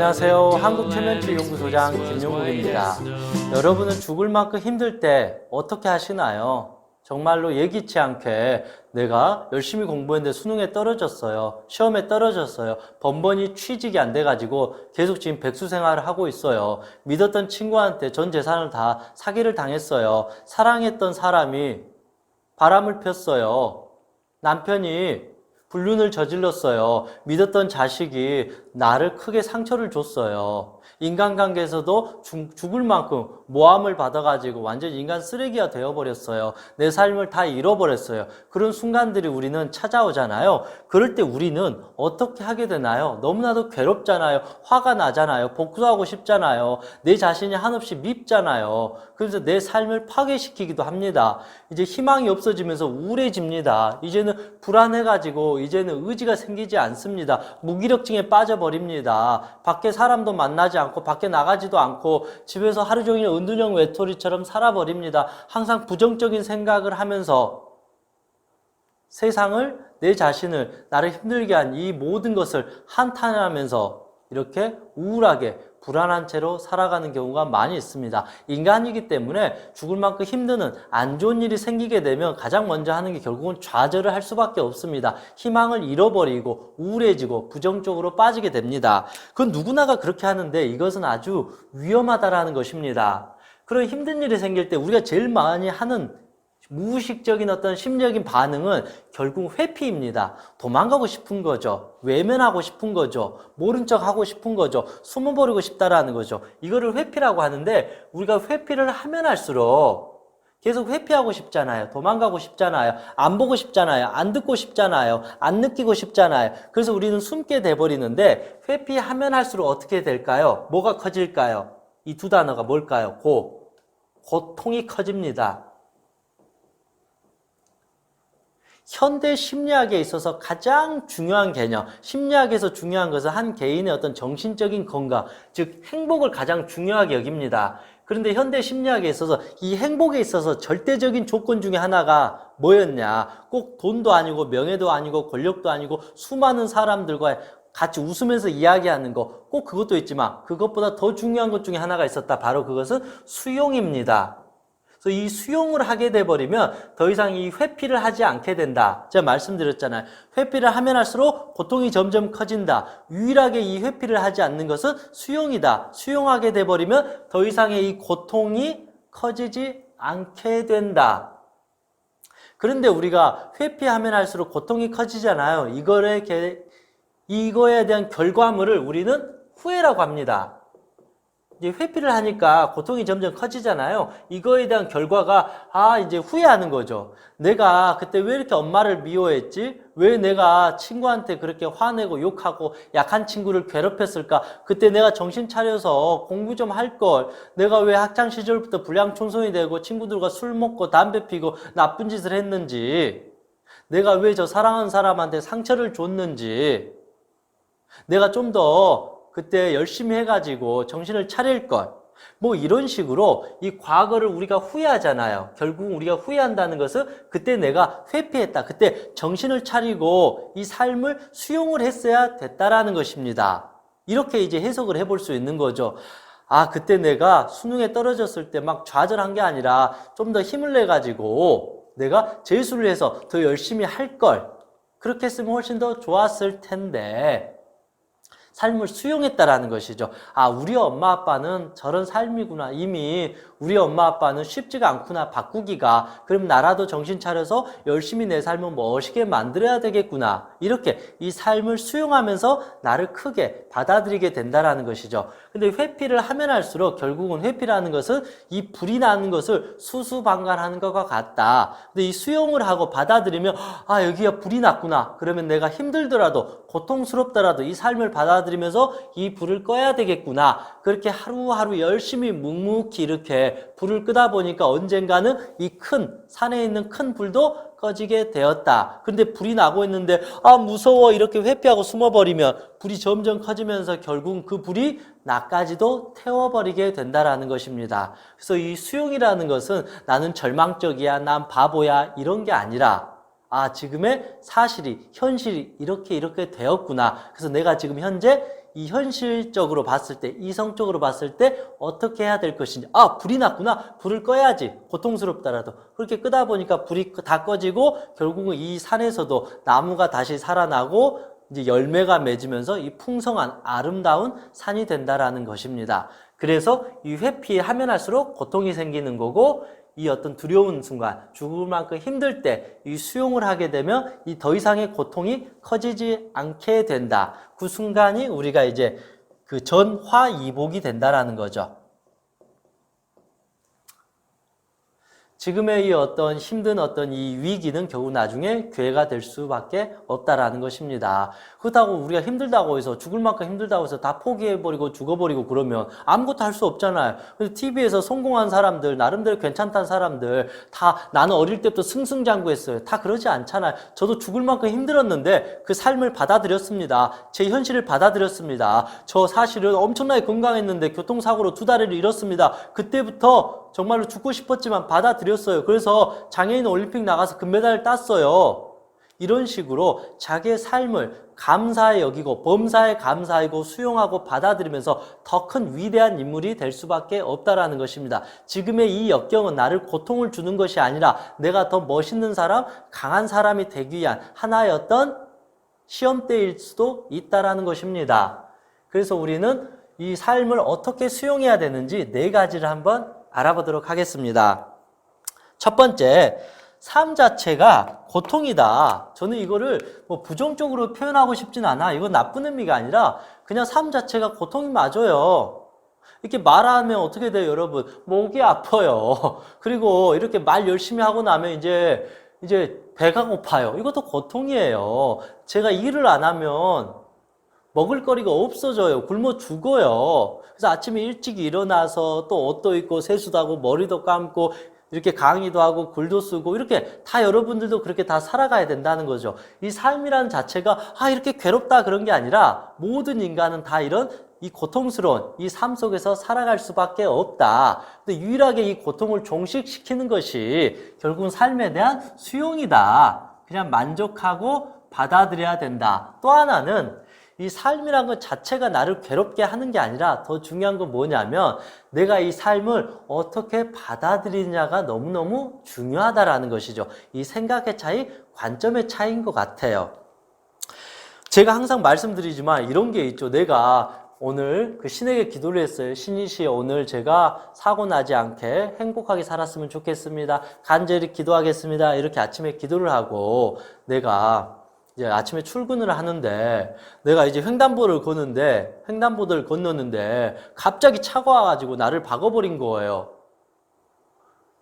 안녕하세요. 한국최면치료연구소장 김용국입니다. 여러분은 죽을 만큼 힘들 때 어떻게 하시나요? 정말로 예기치 않게 내가 열심히 공부했는데 수능에 떨어졌어요. 시험에 떨어졌어요. 번번이 취직이 안 돼가지고 계속 지금 백수 생활을 하고 있어요. 믿었던 친구한테 전 재산을 다 사기를 당했어요. 사랑했던 사람이 바람을 폈어요. 남편이 불륜을 저질렀어요. 믿었던 자식이 나를 크게 상처를 줬어요. 인간관계에서도 죽을 만큼 모함을 받아가지고 완전 인간 쓰레기가 되어버렸어요. 내 삶을 다 잃어버렸어요. 그런 순간들이 우리는 찾아오잖아요. 그럴 때 우리는 어떻게 하게 되나요? 너무나도 괴롭잖아요. 화가 나잖아요. 복수하고 싶잖아요. 내 자신이 한없이 밉잖아요. 그래서 내 삶을 파괴시키기도 합니다. 이제 희망이 없어지면서 우울해집니다. 이제는 불안해가지고 이제는 의지가 생기지 않습니다. 무기력증에 빠져버립니다. 밖에 사람도 만나지 않고 밖에 나가지도 않고 집에서 하루 종일 은둔형 외톨이처럼 살아버립니다. 항상 부정적인 생각을 하면서 세상을, 내 자신을, 나를 힘들게 한 이 모든 것을 한탄하면서 이렇게 우울하게 불안한 채로 살아가는 경우가 많이 있습니다. 인간이기 때문에 죽을 만큼 힘드는 안 좋은 일이 생기게 되면 가장 먼저 하는 게 결국은 좌절을 할 수밖에 없습니다. 희망을 잃어버리고 우울해지고 부정적으로 빠지게 됩니다. 그건 누구나가 그렇게 하는데 이것은 아주 위험하다라는 것입니다. 그런 힘든 일이 생길 때 우리가 제일 많이 하는 무의식적인 어떤 심리적인 반응은 결국 회피입니다. 도망가고 싶은 거죠. 외면하고 싶은 거죠. 모른 척 하고 싶은 거죠. 숨어버리고 싶다라는 거죠. 이거를 회피라고 하는데 우리가 회피를 하면 할수록 계속 회피하고 싶잖아요. 도망가고 싶잖아요. 안 보고 싶잖아요. 안 듣고 싶잖아요. 안 느끼고 싶잖아요. 그래서 우리는 숨게 돼버리는데 회피하면 할수록 어떻게 될까요? 뭐가 커질까요? 이 두 단어가 뭘까요? 고통이 커집니다. 현대 심리학에 있어서 가장 중요한 개념, 심리학에서 중요한 것은 한 개인의 어떤 정신적인 건강, 즉 행복을 가장 중요하게 여깁니다. 그런데 현대 심리학에 있어서 이 행복에 있어서 절대적인 조건 중에 하나가 뭐였냐? 꼭 돈도 아니고 명예도 아니고 권력도 아니고 수많은 사람들과 같이 웃으면서 이야기하는 거, 꼭 그것도 있지만 그것보다 더 중요한 것 중에 하나가 있었다. 바로 그것은 수용입니다. 그래서 이 수용을 하게 돼버리면 더 이상 이 회피를 하지 않게 된다. 제가 말씀드렸잖아요. 회피를 하면 할수록 고통이 점점 커진다. 유일하게 이 회피를 하지 않는 것은 수용이다. 수용하게 돼버리면 더 이상의 이 고통이 커지지 않게 된다. 그런데 우리가 회피하면 할수록 고통이 커지잖아요. 이거에 대한 결과물을 우리는 후회라고 합니다. 이제 회피를 하니까 고통이 점점 커지잖아요. 이거에 대한 결과가 이제 후회하는 거죠. 내가 그때 왜 이렇게 엄마를 미워했지? 왜 내가 친구한테 그렇게 화내고 욕하고 약한 친구를 괴롭혔을까? 그때 내가 정신 차려서 공부 좀 할 걸. 내가 왜 학창 시절부터 불량 청소년이 되고 친구들과 술 먹고 담배 피고 나쁜 짓을 했는지, 내가 왜 저 사랑하는 사람한테 상처를 줬는지, 내가 좀 더 그때 열심히 해가지고 정신을 차릴 걸. 뭐 이런 식으로 이 과거를 우리가 후회하잖아요. 결국 우리가 후회한다는 것은 그때 내가 회피했다. 그때 정신을 차리고 이 삶을 수용을 했어야 됐다라는 것입니다. 이렇게 이제 해석을 해볼 수 있는 거죠. 그때 내가 수능에 떨어졌을 때 막 좌절한 게 아니라 좀 더 힘을 내가지고 내가 재수를 해서 더 열심히 할 걸. 그렇게 했으면 훨씬 더 좋았을 텐데 삶을 수용했다라는 것이죠. 우리 엄마 아빠는 저런 삶이구나. 이미 우리 엄마 아빠는 쉽지가 않구나. 바꾸기가. 그럼 나라도 정신 차려서 열심히 내 삶을 멋있게 만들어야 되겠구나. 이렇게 이 삶을 수용하면서 나를 크게 받아들이게 된다라는 것이죠. 근데 회피를 하면 할수록 결국은 회피라는 것은 이 불이 나는 것을 수수방관하는 것과 같다. 근데 이 수용을 하고 받아들이면 여기가 불이 났구나. 그러면 내가 힘들더라도 고통스럽더라도 이 삶을 받아들이면서 이 불을 꺼야 되겠구나. 그렇게 하루하루 열심히 묵묵히 이렇게 불을 끄다 보니까 언젠가는 이 큰 산에 있는 큰 불도 꺼지게 되었다. 그런데 불이 나고 있는데 무서워 이렇게 회피하고 숨어버리면 불이 점점 커지면서 결국 그 불이 나까지도 태워버리게 된다라는 것입니다. 그래서 이 수용이라는 것은 나는 절망적이야, 난 바보야 이런 게 아니라 지금의 사실이, 현실이 이렇게 되었구나. 그래서 내가 지금 현재 이 현실적으로 봤을 때, 이성적으로 봤을 때 어떻게 해야 될 것인지. 불이 났구나. 불을 꺼야지. 고통스럽더라도. 그렇게 끄다 보니까 불이 다 꺼지고 결국은 이 산에서도 나무가 다시 살아나고 이제 열매가 맺으면서 이 풍성한 아름다운 산이 된다라는 것입니다. 그래서 이 회피하면 할수록 고통이 생기는 거고, 이 어떤 두려운 순간, 죽을 만큼 힘들 때 이 수용을 하게 되면 이 더 이상의 고통이 커지지 않게 된다. 그 순간이 우리가 이제 그 전화이복이 된다라는 거죠. 지금의 이 어떤 힘든 어떤 이 위기는 결국 나중에 기회가 될 수밖에 없다라는 것입니다. 그렇다고 우리가 힘들다고 해서 죽을 만큼 힘들다고 해서 다 포기해버리고 죽어버리고 그러면 아무것도 할 수 없잖아요. 근데 TV에서 성공한 사람들, 나름대로 괜찮다는 사람들 다 나는 어릴 때부터 승승장구했어요. 다 그러지 않잖아요. 저도 죽을 만큼 힘들었는데 그 삶을 받아들였습니다. 제 현실을 받아들였습니다. 저 사실은 엄청나게 건강했는데 교통사고로 2다리를 잃었습니다. 그때부터 정말로 죽고 싶었지만 받아들였어요. 그래서 장애인 올림픽 나가서 금메달을 땄어요. 이런 식으로 자기의 삶을 감사히 여기고 범사에 감사하고 수용하고 받아들이면서 더 큰 위대한 인물이 될 수밖에 없다라는 것입니다. 지금의 이 역경은 나를 고통을 주는 것이 아니라 내가 더 멋있는 사람, 강한 사람이 되기 위한 하나의 어떤 시험대일 수도 있다라는 것입니다. 그래서 우리는 이 삶을 어떻게 수용해야 되는지 4가지를 한번 알아보도록 하겠습니다. 첫 번째, 삶 자체가 고통이다. 저는 이거를 뭐 부정적으로 표현하고 싶진 않아. 이건 나쁜 의미가 아니라 그냥 삶 자체가 고통이 맞아요. 이렇게 말하면 어떻게 돼요, 여러분? 목이 아파요. 그리고 이렇게 말 열심히 하고 나면 이제 배가 고파요. 이것도 고통이에요. 제가 일을 안 하면 먹을 거리가 없어져요. 굶어 죽어요. 그래서 아침에 일찍 일어나서 또 옷도 입고 세수도 하고 머리도 감고 이렇게 강의도 하고 글도 쓰고 이렇게 다 여러분들도 그렇게 다 살아가야 된다는 거죠. 이 삶이라는 자체가 이렇게 괴롭다 그런 게 아니라 모든 인간은 다 이런 이 고통스러운 이 삶 속에서 살아갈 수밖에 없다. 근데 유일하게 이 고통을 종식시키는 것이 결국은 삶에 대한 수용이다. 그냥 만족하고 받아들여야 된다. 또 하나는 이 삶이란 것 자체가 나를 괴롭게 하는 게 아니라 더 중요한 건 뭐냐면 내가 이 삶을 어떻게 받아들이냐가 너무너무 중요하다라는 것이죠. 이 생각의 차이, 관점의 차이인 것 같아요. 제가 항상 말씀드리지만 이런 게 있죠. 내가 오늘 그 신에게 기도를 했어요. 신이시 오늘 제가 사고 나지 않게 행복하게 살았으면 좋겠습니다. 간절히 기도하겠습니다. 이렇게 아침에 기도를 하고 내가 이제 아침에 출근을 하는데 내가 이제 횡단보도를 건넜는데 갑자기 차가 와가지고 나를 박아버린 거예요.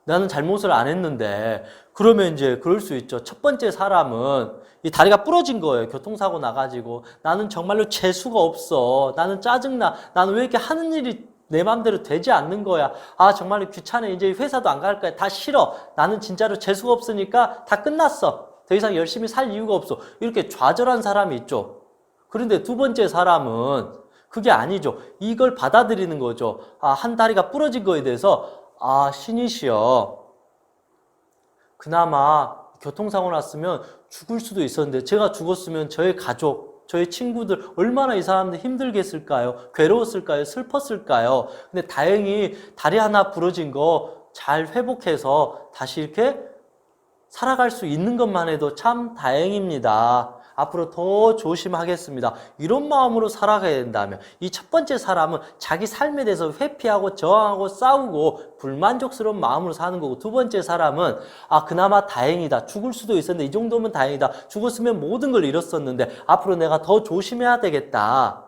나는 잘못을 안 했는데 그러면 이제 그럴 수 있죠. 첫 번째 사람은 이 다리가 부러진 거예요. 교통사고 나가지고 나는 정말로 재수가 없어. 나는 짜증나. 나는 왜 이렇게 하는 일이 내 맘대로 되지 않는 거야. 정말로 귀찮아. 이제 회사도 안 갈 거야. 다 싫어. 나는 진짜로 재수가 없으니까 다 끝났어. 더 이상 열심히 살 이유가 없어. 이렇게 좌절한 사람이 있죠. 그런데 두 번째 사람은 그게 아니죠. 이걸 받아들이는 거죠. 한 다리가 부러진 거에 대해서 신이시여. 그나마 교통사고 났으면 죽을 수도 있었는데 제가 죽었으면 저의 가족, 저의 친구들 얼마나 이 사람들 힘들겠을까요? 괴로웠을까요? 슬펐을까요? 근데 다행히 다리 하나 부러진 거 잘 회복해서 다시 이렇게 살아갈 수 있는 것만 해도 참 다행입니다. 앞으로 더 조심하겠습니다. 이런 마음으로 살아가야 된다면 이 첫 번째 사람은 자기 삶에 대해서 회피하고 저항하고 싸우고 불만족스러운 마음으로 사는 거고, 두 번째 사람은 그나마 다행이다. 죽을 수도 있었는데 이 정도면 다행이다. 죽었으면 모든 걸 잃었었는데 앞으로 내가 더 조심해야 되겠다.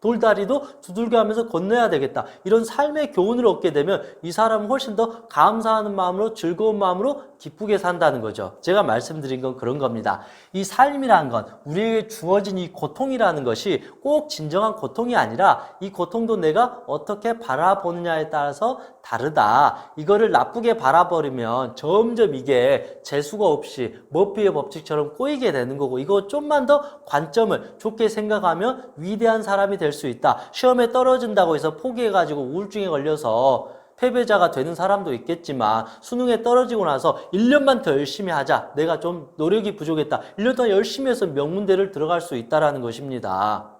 돌다리도 두들겨 하면서 건너야 되겠다. 이런 삶의 교훈을 얻게 되면 이 사람은 훨씬 더 감사하는 마음으로, 즐거운 마음으로 기쁘게 산다는 거죠. 제가 말씀드린 건 그런 겁니다. 이 삶이라는 건 우리에게 주어진 이 고통이라는 것이 꼭 진정한 고통이 아니라 이 고통도 내가 어떻게 바라보느냐에 따라서 다르다. 이거를 나쁘게 바라버리면 점점 이게 재수가 없이 머피의 법칙처럼 꼬이게 되는 거고, 이거 좀만 더 관점을 좋게 생각하면 위대한 사람이 될 수 있다. 시험에 떨어진다고 해서 포기해가지고 우울증에 걸려서 패배자가 되는 사람도 있겠지만 수능에 떨어지고 나서 1년만 더 열심히 하자. 내가 좀 노력이 부족했다. 1년 동안 열심히 해서 명문대를 들어갈 수 있다는 것입니다.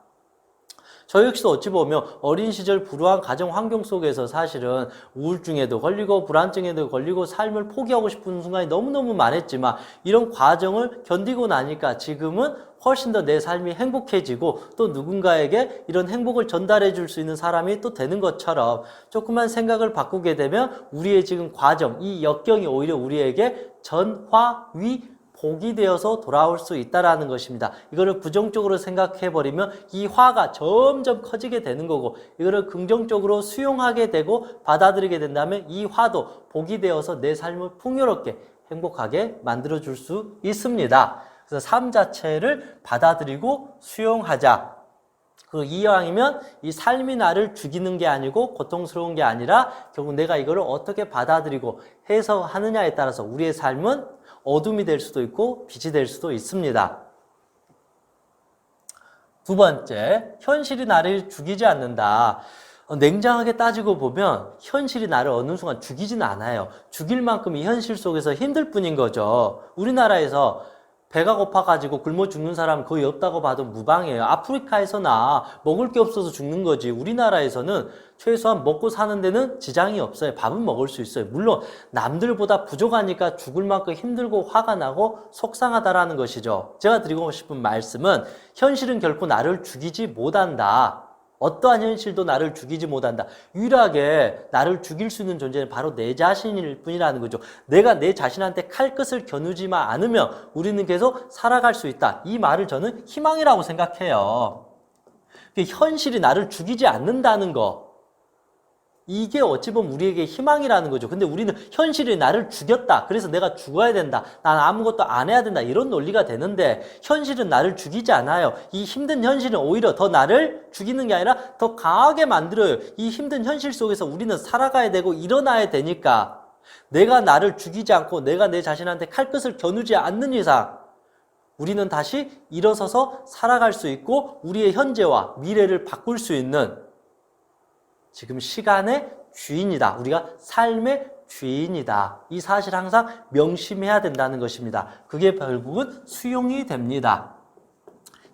저 역시도 어찌 보면 어린 시절 불우한 가정 환경 속에서 사실은 우울증에도 걸리고 불안증에도 걸리고 삶을 포기하고 싶은 순간이 너무너무 많았지만 이런 과정을 견디고 나니까 지금은 훨씬 더 내 삶이 행복해지고 또 누군가에게 이런 행복을 전달해 줄 수 있는 사람이 또 되는 것처럼 조금만 생각을 바꾸게 되면 우리의 지금 과정, 이 역경이 오히려 우리에게 전화위 복이 되어서 돌아올 수 있다라는 것입니다. 이거를 부정적으로 생각해버리면 이 화가 점점 커지게 되는 거고 이거를 긍정적으로 수용하게 되고 받아들이게 된다면 이 화도 복이 되어서 내 삶을 풍요롭게 행복하게 만들어줄 수 있습니다. 그래서 삶 자체를 받아들이고 수용하자. 그리고 이왕이면 이 삶이 나를 죽이는 게 아니고 고통스러운 게 아니라 결국 내가 이거를 어떻게 받아들이고 해석하느냐에 따라서 우리의 삶은 어둠이 될 수도 있고 빛이 될 수도 있습니다. 두 번째, 현실이 나를 죽이지 않는다. 냉정하게 따지고 보면 현실이 나를 어느 순간 죽이지는 않아요. 죽일 만큼 이 현실 속에서 힘들 뿐인 거죠. 우리나라에서 배가 고파가지고 굶어 죽는 사람 거의 없다고 봐도 무방해요. 아프리카에서나 먹을 게 없어서 죽는 거지. 우리나라에서는 최소한 먹고 사는 데는 지장이 없어요. 밥은 먹을 수 있어요. 물론 남들보다 부족하니까 죽을 만큼 힘들고 화가 나고 속상하다라는 것이죠. 제가 드리고 싶은 말씀은 현실은 결코 나를 죽이지 못한다. 어떠한 현실도 나를 죽이지 못한다. 유일하게 나를 죽일 수 있는 존재는 바로 내 자신일 뿐이라는 거죠. 내가 내 자신한테 칼끝을 겨누지만 않으면 우리는 계속 살아갈 수 있다. 이 말을 저는 희망이라고 생각해요. 현실이 나를 죽이지 않는다는 거. 이게 어찌 보면 우리에게 희망이라는 거죠. 근데 우리는 현실이 나를 죽였다. 그래서 내가 죽어야 된다. 난 아무것도 안 해야 된다. 이런 논리가 되는데 현실은 나를 죽이지 않아요. 이 힘든 현실은 오히려 더 나를 죽이는 게 아니라 더 강하게 만들어요. 이 힘든 현실 속에서 우리는 살아가야 되고 일어나야 되니까 내가 나를 죽이지 않고 내가 내 자신한테 칼끝을 겨누지 않는 이상 우리는 다시 일어서서 살아갈 수 있고 우리의 현재와 미래를 바꿀 수 있는 지금 시간의 주인이다. 우리가 삶의 주인이다. 이 사실 항상 명심해야 된다는 것입니다. 그게 결국은 수용이 됩니다.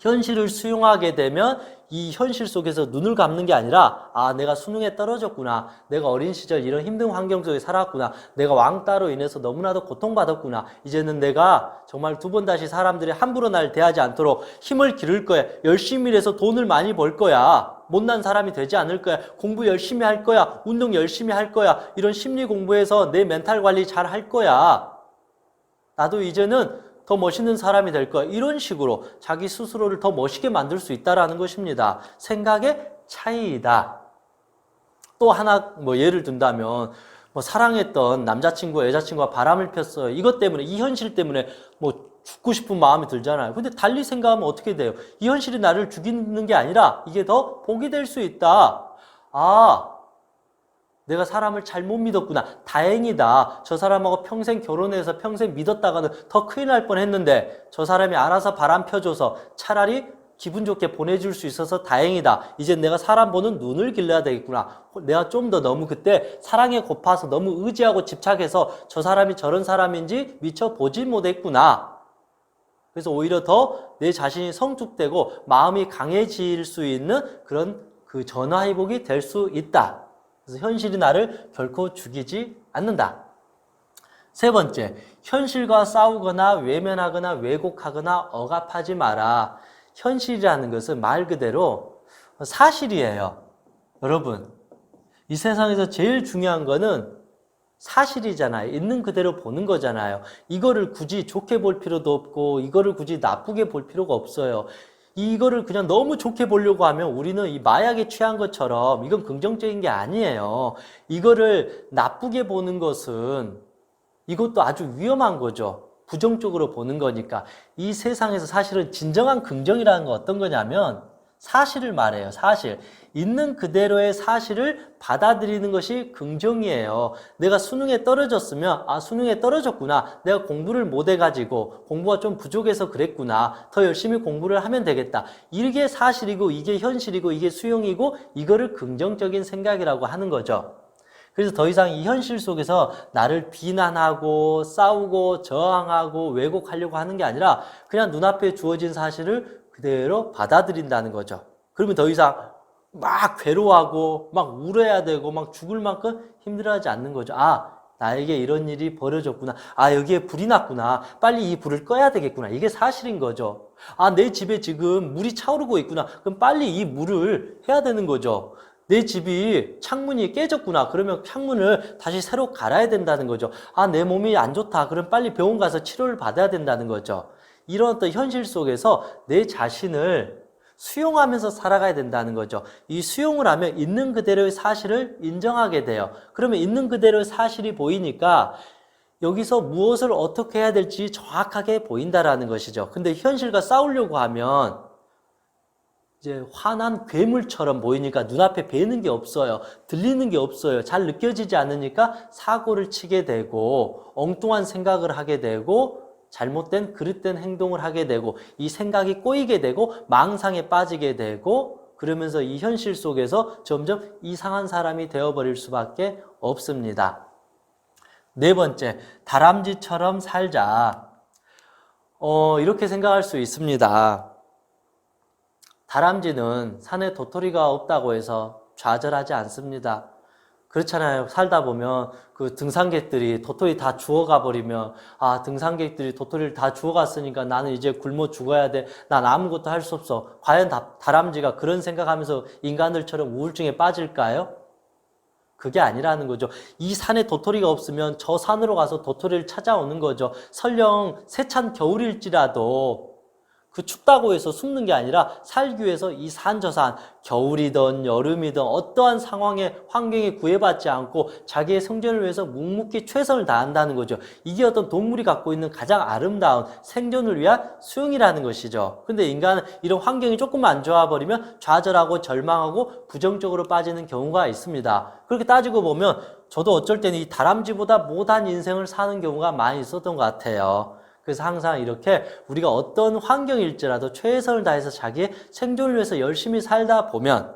현실을 수용하게 되면 이 현실 속에서 눈을 감는 게 아니라 내가 수능에 떨어졌구나. 내가 어린 시절 이런 힘든 환경 속에 살았구나. 내가 왕따로 인해서 너무나도 고통받았구나. 이제는 내가 정말 두 번 다시 사람들이 함부로 날 대하지 않도록 힘을 기를 거야. 열심히 일해서 돈을 많이 벌 거야. 못난 사람이 되지 않을 거야. 공부 열심히 할 거야. 운동 열심히 할 거야. 이런 심리 공부해서 내 멘탈 관리 잘 할 거야. 나도 이제는 더 멋있는 사람이 될 거야. 이런 식으로 자기 스스로를 더 멋있게 만들 수 있다라는 것입니다. 생각의 차이이다. 또 하나 예를 든다면 사랑했던 남자친구와 여자친구가 바람을 폈어요. 이것 때문에 이 현실 때문에 죽고 싶은 마음이 들잖아요. 근데 달리 생각하면 어떻게 돼요? 이 현실이 나를 죽이는 게 아니라 이게 더 복이 될 수 있다. 내가 사람을 잘못 믿었구나. 다행이다. 저 사람하고 평생 결혼해서 평생 믿었다가는 더 큰일 날 뻔했는데 저 사람이 알아서 바람 펴줘서 차라리 기분 좋게 보내줄 수 있어서 다행이다. 이제 내가 사람 보는 눈을 길러야 되겠구나. 내가 좀 더 너무 그때 사랑에 고파서 너무 의지하고 집착해서 저 사람이 저런 사람인지 미처 보지 못했구나. 그래서 오히려 더 내 자신이 성숙되고 마음이 강해질 수 있는 그런 그 전화위복이 될 수 있다. 그래서 현실이 나를 결코 죽이지 않는다. 세 번째, 현실과 싸우거나 외면하거나 왜곡하거나 억압하지 마라. 현실이라는 것은 말 그대로 사실이에요. 여러분, 이 세상에서 제일 중요한 거는 사실이잖아요. 있는 그대로 보는 거잖아요. 이거를 굳이 좋게 볼 필요도 없고 이거를 굳이 나쁘게 볼 필요가 없어요. 이거를 그냥 너무 좋게 보려고 하면 우리는 이 마약에 취한 것처럼 이건 긍정적인 게 아니에요. 이거를 나쁘게 보는 것은 이것도 아주 위험한 거죠. 부정적으로 보는 거니까. 이 세상에서 사실은 진정한 긍정이라는 건 어떤 거냐면 사실을 말해요. 사실. 있는 그대로의 사실을 받아들이는 것이 긍정이에요. 내가 수능에 떨어졌으면 수능에 떨어졌구나. 내가 공부를 못해가지고 공부가 좀 부족해서 그랬구나. 더 열심히 공부를 하면 되겠다. 이게 사실이고 이게 현실이고 이게 수용이고 이거를 긍정적인 생각이라고 하는 거죠. 그래서 더 이상 이 현실 속에서 나를 비난하고 싸우고 저항하고 왜곡하려고 하는 게 아니라 그냥 눈앞에 주어진 사실을 그대로 받아들인다는 거죠. 그러면 더 이상 막 괴로워하고 막 울어야 되고 막 죽을 만큼 힘들어하지 않는 거죠. 아, 나에게 이런 일이 벌어졌구나. 아, 여기에 불이 났구나. 빨리 이 불을 꺼야 되겠구나. 이게 사실인 거죠. 아, 내 집에 지금 물이 차오르고 있구나. 그럼 빨리 이 물을 해야 되는 거죠. 내 집이 창문이 깨졌구나. 그러면 창문을 다시 새로 갈아야 된다는 거죠. 아, 내 몸이 안 좋다. 그럼 빨리 병원 가서 치료를 받아야 된다는 거죠. 이런 어떤 현실 속에서 내 자신을 수용하면서 살아가야 된다는 거죠. 이 수용을 하면 있는 그대로의 사실을 인정하게 돼요. 그러면 있는 그대로의 사실이 보이니까 여기서 무엇을 어떻게 해야 될지 정확하게 보인다라는 것이죠. 근데 현실과 싸우려고 하면 이제 화난 괴물처럼 보이니까 눈앞에 뵈는 게 없어요. 들리는 게 없어요. 잘 느껴지지 않으니까 사고를 치게 되고 엉뚱한 생각을 하게 되고 잘못된 그릇된 행동을 하게 되고 이 생각이 꼬이게 되고 망상에 빠지게 되고 그러면서 이 현실 속에서 점점 이상한 사람이 되어버릴 수밖에 없습니다. 네 번째, 다람쥐처럼 살자. 이렇게 생각할 수 있습니다. 다람쥐는 산에 도토리가 없다고 해서 좌절하지 않습니다. 그렇잖아요. 살다 보면 그 등산객들이 도토리 다 주워가 버리면 아, 등산객들이 도토리를 다 주워갔으니까 나는 이제 굶어 죽어야 돼. 난 아무것도 할 수 없어. 과연 다람쥐가 그런 생각하면서 인간들처럼 우울증에 빠질까요? 그게 아니라는 거죠. 이 산에 도토리가 없으면 저 산으로 가서 도토리를 찾아오는 거죠. 설령 세찬 겨울일지라도 그 춥다고 해서 숨는 게 아니라 살기 위해서 이 산 저 산 겨울이든 여름이든 어떠한 상황에 환경에 구애받지 않고 자기의 생존을 위해서 묵묵히 최선을 다한다는 거죠. 이게 어떤 동물이 갖고 있는 가장 아름다운 생존을 위한 수용이라는 것이죠. 근데 인간은 이런 환경이 조금만 안 좋아 버리면 좌절하고 절망하고 부정적으로 빠지는 경우가 있습니다. 그렇게 따지고 보면 저도 어쩔 때는 이 다람쥐보다 못한 인생을 사는 경우가 많이 있었던 것 같아요. 그래서 항상 이렇게 우리가 어떤 환경일지라도 최선을 다해서 자기의 생존을 위해서 열심히 살다 보면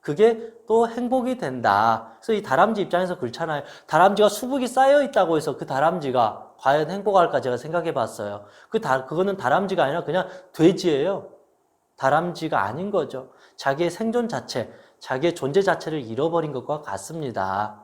그게 또 행복이 된다. 그래서 이 다람쥐 입장에서 그렇잖아요. 다람쥐가 수북이 쌓여 있다고 해서 그 다람쥐가 과연 행복할까 제가 생각해 봤어요. 그거는 다람쥐가 아니라 그냥 돼지예요. 다람쥐가 아닌 거죠. 자기의 생존 자체, 자기의 존재 자체를 잃어버린 것과 같습니다.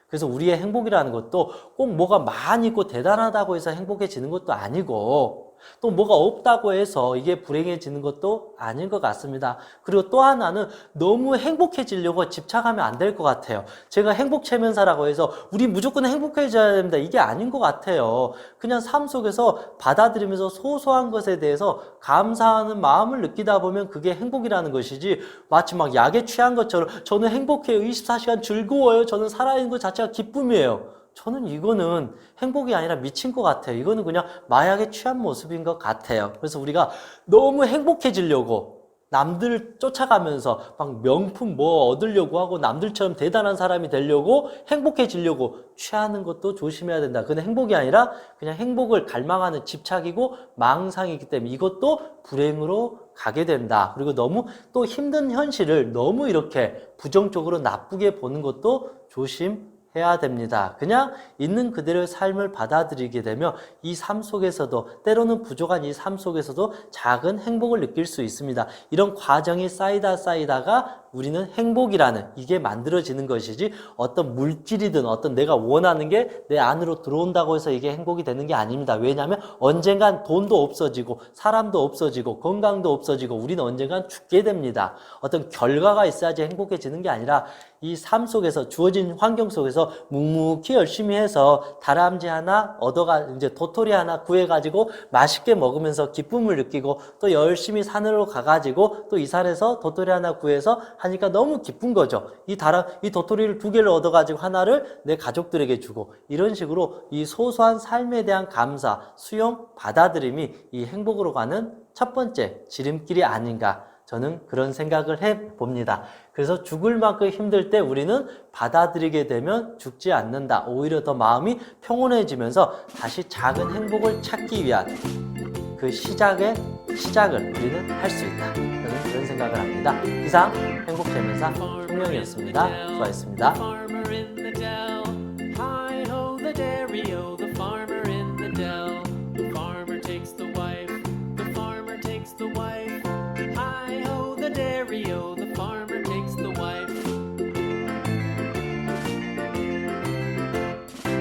그래서 우리의 행복이라는 것도 꼭 뭐가 많이 있고 대단하다고 해서 행복해지는 것도 아니고 또 뭐가 없다고 해서 이게 불행해지는 것도 아닌 것 같습니다. 그리고 또 하나는 너무 행복해지려고 집착하면 안 될 것 같아요. 제가 행복 최면사라고 해서 우리 무조건 행복해져야 됩니다. 이게 아닌 것 같아요. 그냥 삶 속에서 받아들이면서 소소한 것에 대해서 감사하는 마음을 느끼다 보면 그게 행복이라는 것이지 마치 막 약에 취한 것처럼 저는 행복해요. 24시간 즐거워요. 저는 살아있는 것 자체가 기쁨이에요. 저는 이거는 행복이 아니라 미친 것 같아요. 이거는 그냥 마약에 취한 모습인 것 같아요. 그래서 우리가 너무 행복해지려고 남들 쫓아가면서 막 명품 뭐 얻으려고 하고 남들처럼 대단한 사람이 되려고 행복해지려고 취하는 것도 조심해야 된다. 그건 행복이 아니라 그냥 행복을 갈망하는 집착이고 망상이기 때문에 이것도 불행으로 가게 된다. 그리고 너무 또 힘든 현실을 너무 이렇게 부정적으로 나쁘게 보는 것도 조심해야 됩니다. 그냥 있는 그대로의 삶을 받아들이게 되면 이 삶 속에서도 때로는 부족한 이 삶 속에서도 작은 행복을 느낄 수 있습니다. 이런 과정이 쌓이다가 우리는 행복이라는 이게 만들어지는 것이지 어떤 물질이든 어떤 내가 원하는 게 내 안으로 들어온다고 해서 이게 행복이 되는 게 아닙니다. 왜냐하면 언젠간 돈도 없어지고 사람도 없어지고 건강도 없어지고 우리는 언젠간 죽게 됩니다. 어떤 결과가 있어야지 행복해지는 게 아니라 이 삶 속에서 주어진 환경 속에서 묵묵히 열심히 해서 다람쥐 하나 이제 도토리 하나 구해가지고 맛있게 먹으면서 기쁨을 느끼고 또 열심히 산으로 가가지고 또 이 산에서 도토리 하나 구해서 하니까 너무 기쁜 거죠. 이 도토리를 2개를 얻어가지고 하나를 내 가족들에게 주고 이런 식으로 이 소소한 삶에 대한 감사, 수용, 받아들임이 이 행복으로 가는 첫 번째 지름길이 아닌가. 저는 그런 생각을 해봅니다. 그래서 죽을 만큼 힘들 때 우리는 받아들이게 되면 죽지 않는다. 오히려 더 마음이 평온해지면서 다시 작은 행복을 찾기 위한 그 시작을 우리는 할 수 있다. 저는 그런 생각을 합니다. 이상 행복되면서 송명이었습니다. 수고하셨습니다. The